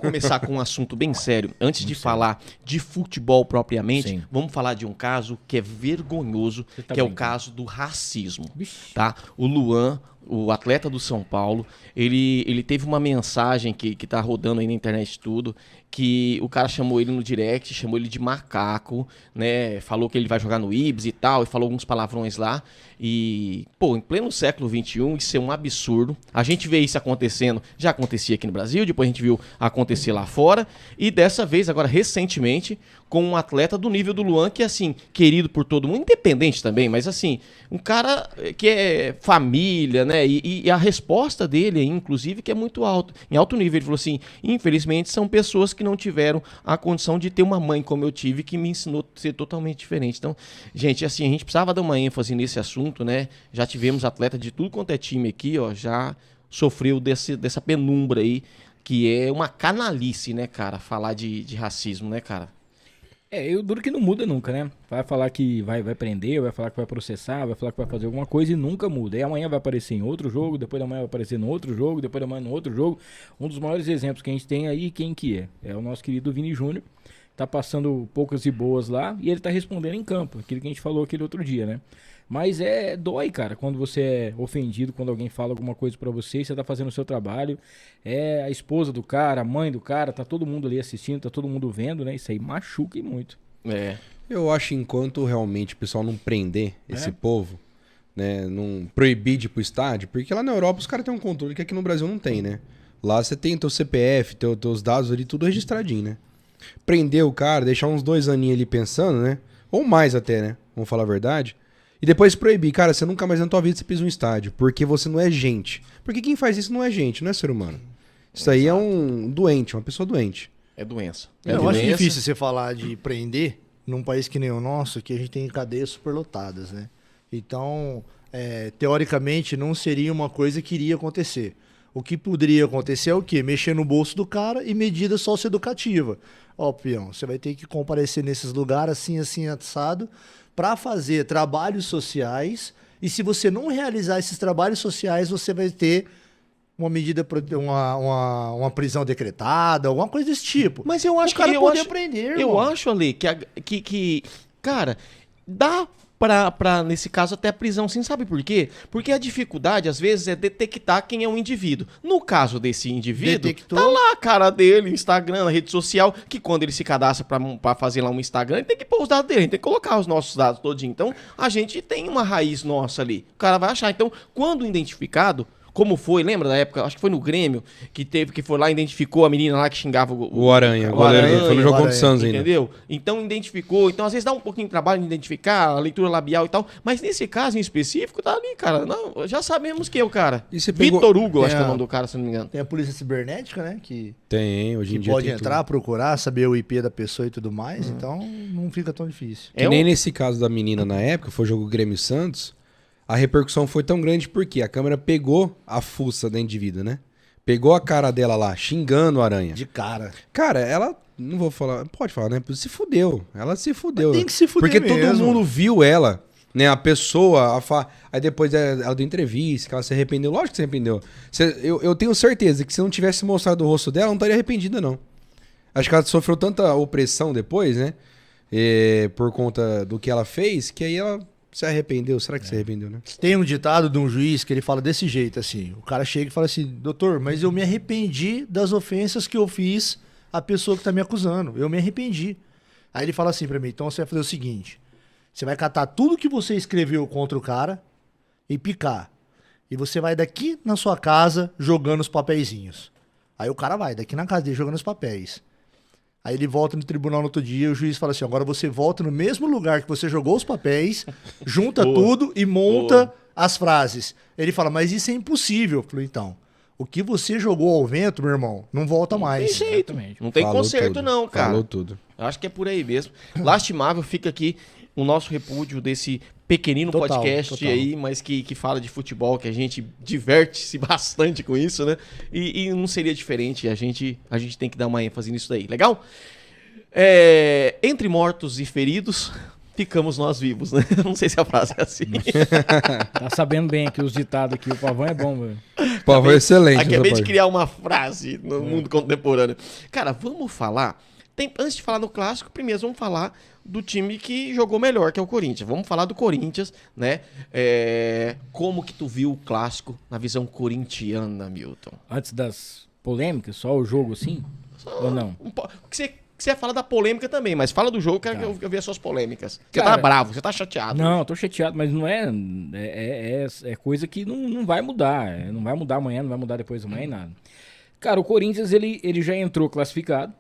começar com um assunto bem sério. Antes de falar de futebol propriamente, Sim. vamos falar de um caso que é vergonhoso, Você tá que é o brincando. caso do racismo. Vixe. Tá? O Luan, o atleta do São Paulo, ele teve uma mensagem que tá rodando aí na internet tudo, que o cara chamou ele no direct, chamou ele de macaco, né? Falou que ele vai jogar no Ibis e tal, e falou alguns palavrões lá. E, pô, em pleno século XXI, isso é um absurdo. A gente vê isso acontecendo, já acontecia aqui no Brasil, depois a gente viu acontecer lá fora, e dessa vez, agora recentemente, com um atleta do nível do Luan, que é assim, querido por todo mundo, independente também, mas assim, um cara que é família, né? E a resposta dele, inclusive, que é muito alto, em alto nível. Ele falou assim: infelizmente, são pessoas que não tiveram a condição de ter uma mãe como eu tive, que me ensinou a ser totalmente diferente. Então, gente, assim, a gente precisava dar uma ênfase nesse assunto, né? Já tivemos atleta de tudo quanto é time aqui, ó, já sofreu dessa penumbra aí, que é uma canalice, né, cara? Falar de racismo, né, cara? Eu duro que não muda nunca, né? Vai falar que vai prender, vai falar que vai processar, vai falar que vai fazer alguma coisa e nunca muda. E amanhã vai aparecer em outro jogo, depois da manhã vai aparecer no outro jogo, depois da manhã no outro jogo. Um dos maiores exemplos que a gente tem aí, quem que é? É o nosso querido Vini Júnior. Tá passando poucas e boas lá e ele tá respondendo em campo, aquilo que a gente falou aquele outro dia, né? Mas dói, cara, quando você é ofendido, quando alguém fala alguma coisa pra você e você tá fazendo o seu trabalho. É a esposa do cara, a mãe do cara, tá todo mundo ali assistindo, tá todo mundo vendo, né? Isso aí machuca e muito. É. Eu acho que enquanto realmente o pessoal não prender esse povo, né, não proibir de ir pro estádio, porque lá na Europa os caras têm um controle que aqui no Brasil não tem, né? Lá você tem teu CPF, teus dados ali, tudo registradinho, né? Prender o cara, deixar uns 2 aninhos ali pensando, né? Ou mais até, né? Vamos falar a verdade. E depois proibir, cara, você nunca mais na tua vida você pisa um estádio, porque você não é gente. Porque quem faz isso não é gente, não é ser humano. Isso aí é um doente, uma pessoa doente. É doença. Eu acho difícil você falar de prender num país que nem o nosso, que a gente tem cadeias superlotadas, né? Então, teoricamente, não seria uma coisa que iria acontecer. O que poderia acontecer é o quê? Mexer no bolso do cara e medida socioeducativa. Ó, peão, você vai ter que comparecer nesses lugares assim, assim, assado, para fazer trabalhos sociais, e se você não realizar esses trabalhos sociais, você vai ter uma medida, uma prisão decretada, alguma coisa desse tipo. Mas eu acho o cara que poder aprender, eu irmão. acho, Ale, que cara, dá pra, nesse caso, até prisão, sim. Sabe por quê? Porque a dificuldade, às vezes, é detectar quem é um indivíduo. No caso desse indivíduo, Detectou. tá lá a cara dele, Instagram, na rede social, que quando ele se cadastra pra fazer lá um Instagram, ele tem que pôr os dados dele, a gente tem que colocar os nossos dados todinho. Então, a gente tem uma raiz nossa ali. O cara vai achar. Então, quando identificado, como foi, lembra da época, acho que foi no Grêmio, que foi lá e identificou a menina lá que xingava O Aranha, o goleiro, foi no jogo contra o Santos ainda. entendeu? Então identificou, então às vezes dá um pouquinho de trabalho de identificar, a leitura labial e tal, mas nesse caso em específico, tá ali, cara, não, já sabemos que é o cara. E você pegou- Vitor Hugo, acho Tem que é o a- nome do cara, se não me engano. Tem a polícia cibernética, né? Que Tem, hoje em dia pode tem entrar, tudo. procurar, saber o IP da pessoa e tudo mais, então não fica tão difícil. Que É nem um- nesse caso da menina na época, foi o jogo Grêmio Santos, a repercussão foi tão grande porque a câmera pegou a fuça da indivídua, né? Pegou a cara dela lá, xingando o Aranha. De cara. Cara, ela, não vou falar, pode falar, né? Se fudeu, ela se fudeu. Mas tem que se fuder porque todo mesmo. mundo viu ela, né? A pessoa, aí depois ela deu entrevista, que ela se arrependeu. Lógico que se arrependeu. Eu tenho certeza que se não tivesse mostrado o rosto dela, ela não estaria arrependida, não. Acho que ela sofreu tanta opressão depois, né? Por conta do que ela fez, que aí ela se arrependeu. Será que se arrependeu, né? Tem um ditado de um juiz que ele fala desse jeito, assim. O cara chega e fala assim, doutor, mas eu me arrependi das ofensas que eu fiz à pessoa que tá me acusando. Eu me arrependi. Aí ele fala assim pra mim, então você vai fazer o seguinte, você vai catar tudo que você escreveu contra o cara e picar. E você vai daqui na sua casa jogando os papeizinhos. Aí o cara vai daqui na casa dele jogando os papéis. Aí ele volta no tribunal no outro dia e o juiz fala assim, agora você volta no mesmo lugar que você jogou os papéis, junta tudo e monta as frases. Ele fala, mas isso é impossível. Eu falei, então, o que você jogou ao vento, meu irmão, não volta mais. Tem jeito, Exatamente. não tem Falou conserto tudo, não, cara. Falou tudo. Eu acho que é por aí mesmo. Lastimável, fica aqui o nosso repúdio desse pequenino Total, podcast total. aí, mas que fala de futebol, que a gente diverte-se bastante com isso, né? E não seria diferente, a gente tem que dar uma ênfase nisso daí, legal? Entre mortos e feridos, ficamos nós vivos, né? Não sei se a frase é assim. Tá sabendo bem aqui os ditados aqui, o pavão é bom, velho. Pô, foi excelente. Acabei essa de parte. criar uma frase no mundo contemporâneo. Cara, vamos falar... antes de falar do clássico, primeiro vamos falar do time que jogou melhor, que é o Corinthians. Vamos falar do Corinthians, né? Como que tu viu o clássico na visão corintiana, Milton? Antes das polêmicas, só o jogo assim? Ou não? Que você ia falar da polêmica também, mas fala do jogo, quero que eu veja as suas polêmicas. Você Cara, tá bravo, você tá chateado. Não, eu tô chateado, mas não é. É coisa que não vai mudar. Não vai mudar amanhã, não vai mudar depois de amanhã, nada. Cara, o Corinthians, ele já entrou classificado,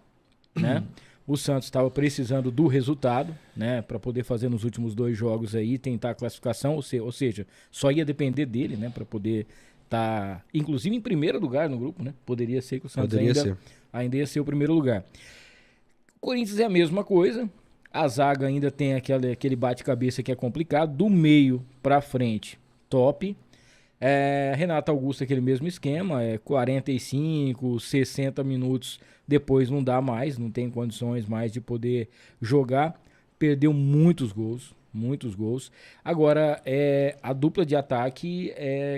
né? O Santos estava precisando do resultado, né? Para poder fazer nos últimos 2 jogos aí, tentar a classificação, ou seja, só ia depender dele, né? Para poder estar, inclusive, em primeiro lugar no grupo, né? Poderia ser que o Santos ainda ia ser o primeiro lugar. O Corinthians é a mesma coisa. A zaga ainda tem aquele bate-cabeça que é complicado. Do meio pra frente, top. Renato Augusto, aquele mesmo esquema. 45, 60 minutos depois não dá mais. Não tem condições mais de poder jogar. Perdeu muitos gols. Muitos gols. Agora, a dupla de ataque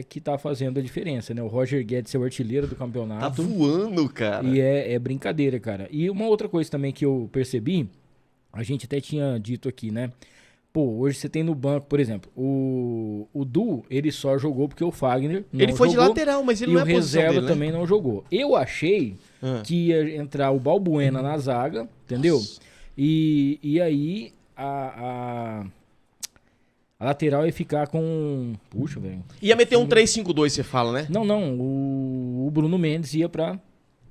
que tá fazendo a diferença, né? O Roger Guedes é o artilheiro do campeonato. Tá voando, cara. E é brincadeira, cara. E uma outra coisa também que eu percebi, a gente até tinha dito aqui, né? Pô, hoje você tem no banco, por exemplo, o Du, ele só jogou porque o Fagner não Ele foi jogou, de lateral, mas ele e não é o a posição reserva dele, né? também não jogou. Eu achei que ia entrar o Balbuena na zaga, entendeu? E aí a lateral ia ficar com... Puxa, velho. Ia meter um 3-5-2, você fala, né? Não. O Bruno Mendes ia pra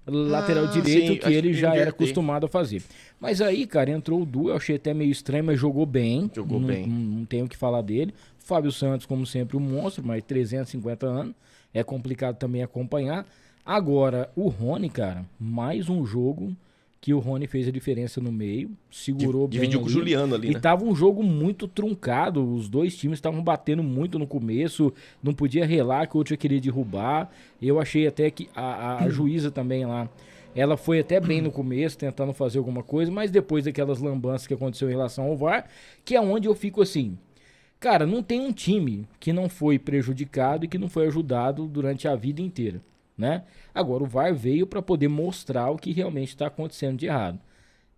lateral direito, sim, que ele já era inverter. acostumado a fazer. Mas aí, cara, entrou o Du, eu achei até meio estranho, mas jogou bem. Jogou bem. Não tenho o que falar dele. Fábio Santos, como sempre, um monstro, mas 350 anos. É complicado também acompanhar. Agora, o Rony, cara, mais um jogo que o Rony fez a diferença no meio, segurou bem Dividiu com o ali. Juliano ali, E né? tava um jogo muito truncado, os dois times estavam batendo muito no começo, não podia relar que o outro já queria derrubar. Eu achei até que a juíza também lá, ela foi até bem no começo, tentando fazer alguma coisa, mas depois daquelas lambanças que aconteceu em relação ao VAR, que é onde eu fico assim, cara, não tem um time que não foi prejudicado e que não foi ajudado durante a vida inteira, né? Agora o VAR veio para poder mostrar o que realmente está acontecendo de errado.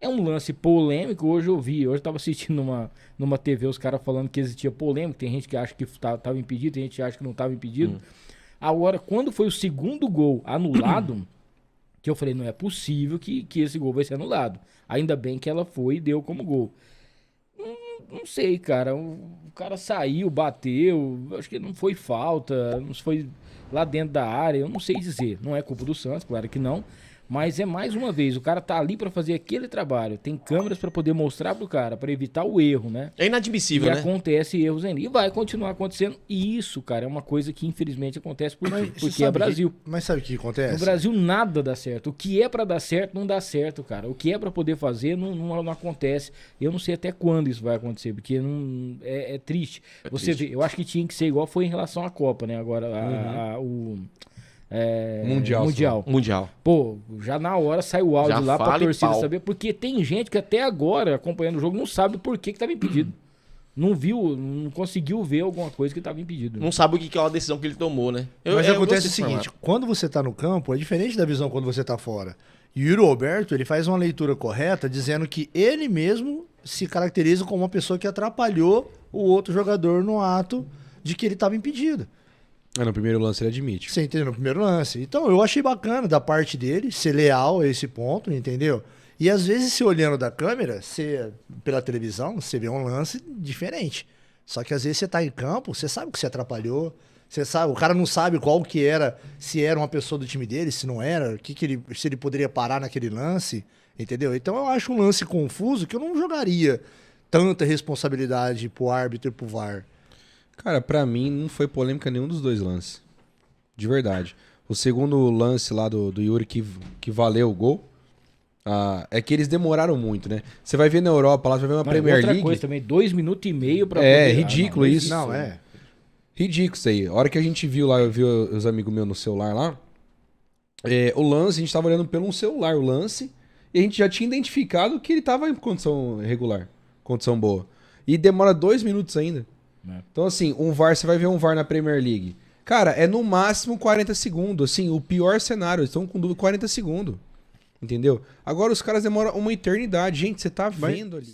É um lance polêmico, hoje eu estava assistindo numa TV os caras falando que existia polêmica, tem gente que acha que estava impedido, tem gente que acha que não estava impedido. Agora, quando foi o segundo gol anulado, que eu falei, não é possível que esse gol vai ser anulado. Ainda bem que ela foi e deu como gol. Não sei, cara, o cara saiu, bateu, acho que não foi falta, não foi lá dentro da área, eu não sei dizer. Não é culpa do Santos, claro que não. Mas é mais uma vez, o cara tá ali pra fazer aquele trabalho. Tem câmeras pra poder mostrar pro cara, pra evitar o erro, né? É inadmissível, E né? acontece erros ainda. E vai continuar acontecendo. E isso, cara, é uma coisa que infelizmente acontece por quê? Porque é Brasil. Mas sabe o que acontece? No Brasil nada dá certo. O que é pra dar certo, não dá certo, cara. O que é pra poder fazer, não acontece. Eu não sei até quando isso vai acontecer, porque é triste. Você vê, eu acho que tinha que ser igual foi em relação à Copa, né? Agora, Mundial. Pô, já na hora sai o áudio Já lá pra fala e torcida pau. saber, porque tem gente que até agora, acompanhando o jogo, não sabe por que tava impedido. Não viu, não conseguiu ver alguma coisa que tava impedido. Não sabe o que é uma decisão que ele tomou, né? Mas eu acontece o gosto desse seguinte, quando você tá no campo, é diferente da visão quando você tá fora. E o Yuri Alberto, ele faz uma leitura correta, dizendo que ele mesmo se caracteriza como uma pessoa que atrapalhou o outro jogador no ato de que ele estava impedido. No primeiro lance ele admite. Você entendeu? No primeiro lance. Então, eu achei bacana da parte dele ser leal a esse ponto, entendeu? E às vezes, se olhando da câmera, pela televisão, você vê um lance diferente. Só que às vezes você tá em campo, você sabe que você atrapalhou, você sabe, o cara não sabe qual que era, se era uma pessoa do time dele, se não era, se ele poderia parar naquele lance, entendeu? Então eu acho um lance confuso que eu não jogaria tanta responsabilidade pro árbitro e pro VAR. Cara, pra mim não foi polêmica nenhum dos dois lances. De verdade. O segundo lance lá do Yuri que valeu o gol, é que eles demoraram muito, né? Você vai ver na Europa, lá você vai ver uma Mas Premier outra League. coisa também, 2 minutos e meio pra É, ridículo não, isso. Não, é. Ridículo isso aí. A hora que a gente viu lá, eu vi os amigos meus no celular lá, o lance, a gente tava olhando pelo celular o lance, e a gente já tinha identificado que ele tava em condição regular, condição boa. E demora 2 minutos ainda. É. Então assim, você vai ver um VAR na Premier League. Cara, é no máximo 40 segundos. Assim, o pior cenário, eles estão com dúvida 40 segundos. Entendeu? Agora os caras demoram uma eternidade. Gente, você tá vendo ali.